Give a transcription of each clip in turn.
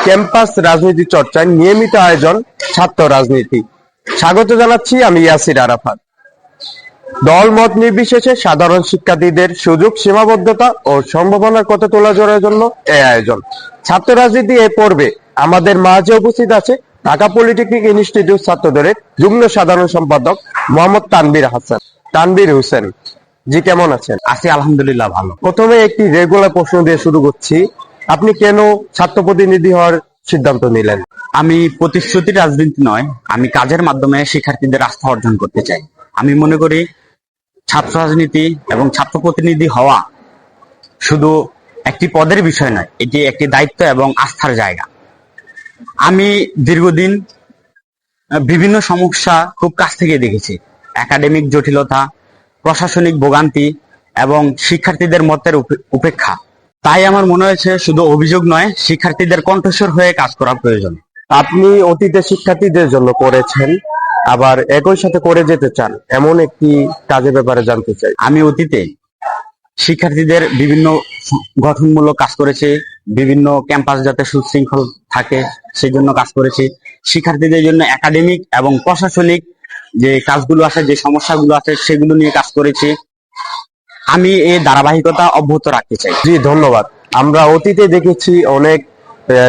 Campus রাজনীতি চর্চায় নিয়মিত আয়োজন ছাত্র রাজনীতি। স্বাগত জানাচ্ছি আমি ইয়াসির আরাফাত। দল মত নির্বিশেষে সাধারণ শিক্ষার্থীদের সুযোগ, সীমাবদ্ধতা ও সম্ভাবনার কথা তোলা ধরার জন্য এই আয়োজন। ছাত্র রাজনীতি এই পর্বে আমাদের মাঝে উপস্থিত আছে ঢাকা পলিটেকনিক ইনস্টিটিউট ছাত্রদলের যুগ্ম সাধারণ সম্পাদক মোহাম্মদ তানভীর হোসেন। জি, কেমন আছেন? আছি আলহামদুলিল্লাহ, ভালো। প্রথমে একটি রেগুলার প্রশ্ন দিয়ে শুরু করছি। আপনি কেন ছাত্র প্রতিনিধি হওয়ার সিদ্ধান্ত নিলেন? আমি প্রতিশ্রুতি রাজনীতি নয়, আমি কাজের মাধ্যমে শিক্ষার্থীদের আস্থা অর্জন করতে চাই। আমি মনে করি ছাত্র রাজনীতি এবং ছাত্র প্রতিনিধি হওয়া শুধু একটি পদের বিষয় নয়, এটি একটি দায়িত্ব এবং আস্থার জায়গা। আমি দীর্ঘদিন বিভিন্ন সমস্যা খুব কাছ থেকে দেখেছি, একাডেমিক জটিলতা, প্রশাসনিক ভোগান্তি এবং শিক্ষার্থীদের মতের উপেক্ষা। তাই আমার মনে হয়েছে শুধু অভিযোগ নয়, শিক্ষার্থীদের কণ্ঠস্বর হয়ে কাজ করা প্রয়োজন। আপনি অতীতে শিক্ষার্থীদের জন্য করেছেন, আবার একই সাথে করে যেতে চান, এমন একটি কাজের ব্যাপারে জানতে চাই। আমি অতীতে শিক্ষার্থীদের বিভিন্ন গঠনমূলক কাজ করেছি, বিভিন্ন ক্যাম্পাস যাতে সুশৃঙ্খল থাকে সেই জন্য কাজ করেছি। শিক্ষার্থীদের জন্য একাডেমিক এবং প্রশাসনিক যে কাজগুলো আছে, যে সমস্যাগুলো আছে সেগুলো নিয়ে কাজ করেছি। আমি এই ধারাবাহিকতা অব্যাহত রাখতে চাই। জি, ধন্যবাদ। আমরা অতীতে দেখেছি অনেক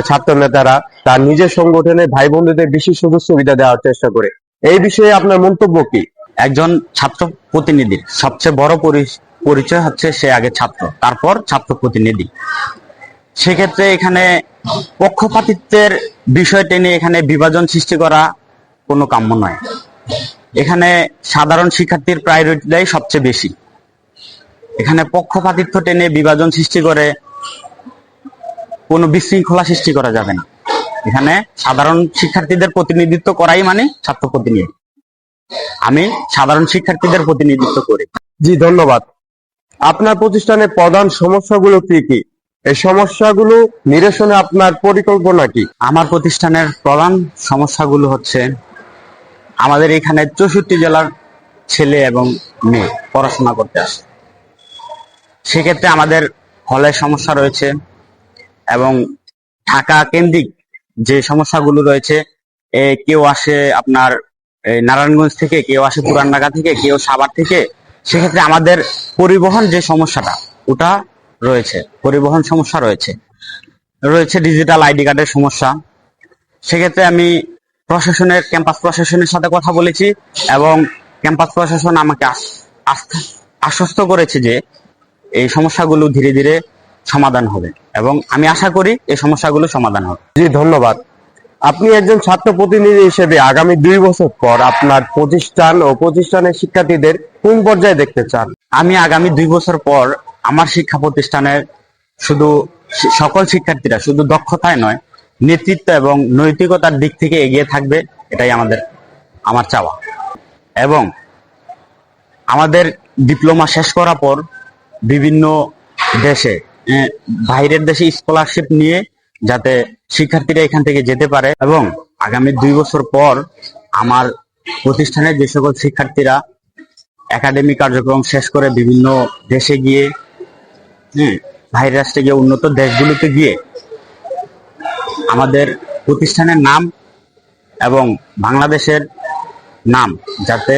ছাত্র নেতারা তার নিজের সংগঠনের ভাই বোনদের বেশি সুযোগ সুবিধা দেওয়ার চেষ্টা করে। এই বিষয়ে আপনার মন্তব্য কি? একজন ছাত্র প্রতিনিধির সবচেয়ে বড় পরিচয় হচ্ছে সে আগে ছাত্র, তারপর ছাত্র প্রতিনিধি। সেক্ষেত্রে এখানে পক্ষপাতিত্বের বিষয় টেনে এখানে বিভাজন সৃষ্টি করা কোনো কাম্য নয়। এখানে সাধারণ শিক্ষার্থীর প্রায়োরিটিটাই সবচেয়ে বেশি। এখানে পক্ষপাতিত্ব টেনে বিভাজন সৃষ্টি করে কোনো বিশৃঙ্খলা সৃষ্টি করা যাবে না। এখানে সাধারণ শিক্ষার্থীদের প্রতিনিধিত্ব করাই মানে ছাত্র প্রতিনিধি। আমি সাধারণ শিক্ষার্থীদের প্রতিনিধিত্ব করি। জি, ধন্যবাদ। আপনার প্রতিষ্ঠানের প্রধান সমস্যাগুলো কি কি? এই সমস্যাগুলো নিরসনে আপনার পরিকল্পনা কি? আমার প্রতিষ্ঠানের প্রধান সমস্যাগুলো হচ্ছে, আমাদের এখানে 64 জেলার ছেলে এবং মেয়ে পড়াশোনা করতে আসে। সেক্ষেত্রে আমাদের হলের সমস্যা রয়েছে এবং ঢাকা কেন্দ্রিক যে সমস্যাগুলো রয়েছে, কেউ আসে আপনার নারায়ণগঞ্জ থেকে, কেউ আসে পুরানঢাকা থেকে, কেউ সাভার থেকে। সেক্ষেত্রে আমাদের পরিবহন যে সমস্যাটা ওটা রয়েছে, পরিবহন সমস্যা রয়েছে ডিজিটাল আইডি কার্ডের সমস্যা। সেক্ষেত্রে আমি ক্যাম্পাস প্রশাসনের সাথে কথা বলেছি এবং ক্যাম্পাস প্রশাসন আমাকে আশ্বস্ত করেছে যে এই সমস্যাগুলো ধীরে ধীরে সমাধান হবে এবং আমি আশা করি এই সমস্যাগুলো সমাধান হবে। জি, ধন্যবাদ। আপনি একজন ছাত্র প্রতিনিধি হিসেবে আগামী 2 বছর পর আপনার প্রতিষ্ঠান ও প্রতিষ্ঠানের শিক্ষার্থীদের কোন পর্যায়ে দেখতে চান? আমি আগামী 2 বছর পর আমার শিক্ষা প্রতিষ্ঠানের শুধু সকল শিক্ষার্থীরা শুধু দক্ষতায় নয়, নেতৃত্ব এবং নৈতিকতার দিক থেকে এগিয়ে থাকবে, এটাই আমার চাওয়া। এবং আমাদের ডিপ্লোমা শেষ করার পর বিভিন্ন দেশে, বাইরের দেশে স্কলারশিপ নিয়ে যাতে শিক্ষার্থীরা এখান থেকে যেতে পারে। এবং আগামী 2 বছর পর আমার প্রতিষ্ঠানের যে সকল শিক্ষার্থীরা একাডেমিক কার্যক্রম শেষ করে বিভিন্ন দেশে গিয়ে, বাইরের রাষ্ট্রে গিয়ে, উন্নত দেশগুলোতে গিয়ে আমাদের প্রতিষ্ঠানের নাম এবং বাংলাদেশের নাম যাতে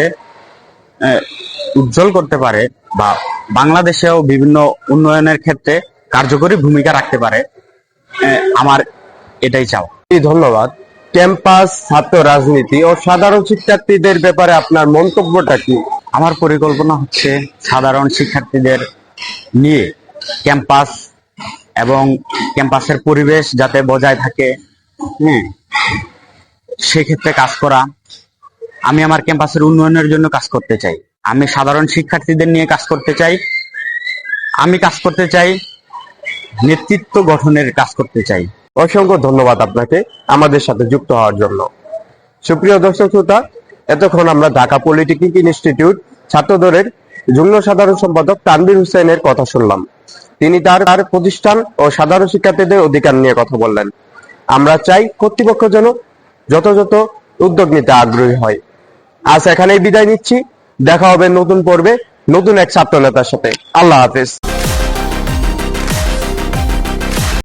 উজ্জ্বল করতে পারে বা বাংলাদেশেও বিভিন্ন উন্নয়নের ক্ষেত্রে কার্যকরী ভূমিকা রাখতে পারে, আমার এটাই চাও। ধন্যবাদ। ক্যাম্পাস, ছাত্র রাজনীতি ও সাধারণ শিক্ষার্থীদের ব্যাপারে আপনার মন্তব্যটা কি? আমার পরিকল্পনা হচ্ছে সাধারণ শিক্ষার্থীদের নিয়ে ক্যাম্পাস এবং ক্যাম্পাসের পরিবেশ যাতে বজায় থাকে, সেক্ষেত্রে কাজ করা। আমি আমার ক্যাম্পাসের উন্নয়নের জন্য কাজ করতে চাই। আমি সাধারণ শিক্ষার্থীদের নিয়ে কাজ করতে চাই। আমি কাজ করতে চাই, নেতৃত্ব গঠনের কাজ করতে চাই। অসংখ্য ধন্যবাদ আপনাকে আমাদের সাথে যুক্ত হওয়ার জন্য। সুপ্রিয় দর্শক শ্রোতা, এতক্ষণ আমরা ঢাকা পলিটেকনিক ইনস্টিটিউট ছাত্রদলের যুগ্ম সাধারণ সম্পাদক তানভীর হোসেনের কথা শুনলাম। তিনি তার প্রতিষ্ঠান ও সাধারণ শিক্ষার্থীদের অধিকার নিয়ে কথা বললেন। আমরা চাই কর্তৃপক্ষ যেন যথাযথ উদ্যোগ নিতে আগ্রহী হয়। আজ এখানেই বিদায় নিচ্ছি। দেখা হবে নতুন পর্বে নতুন এক ছাত্র নেতার সাথে। আল্লাহ হাফেজ।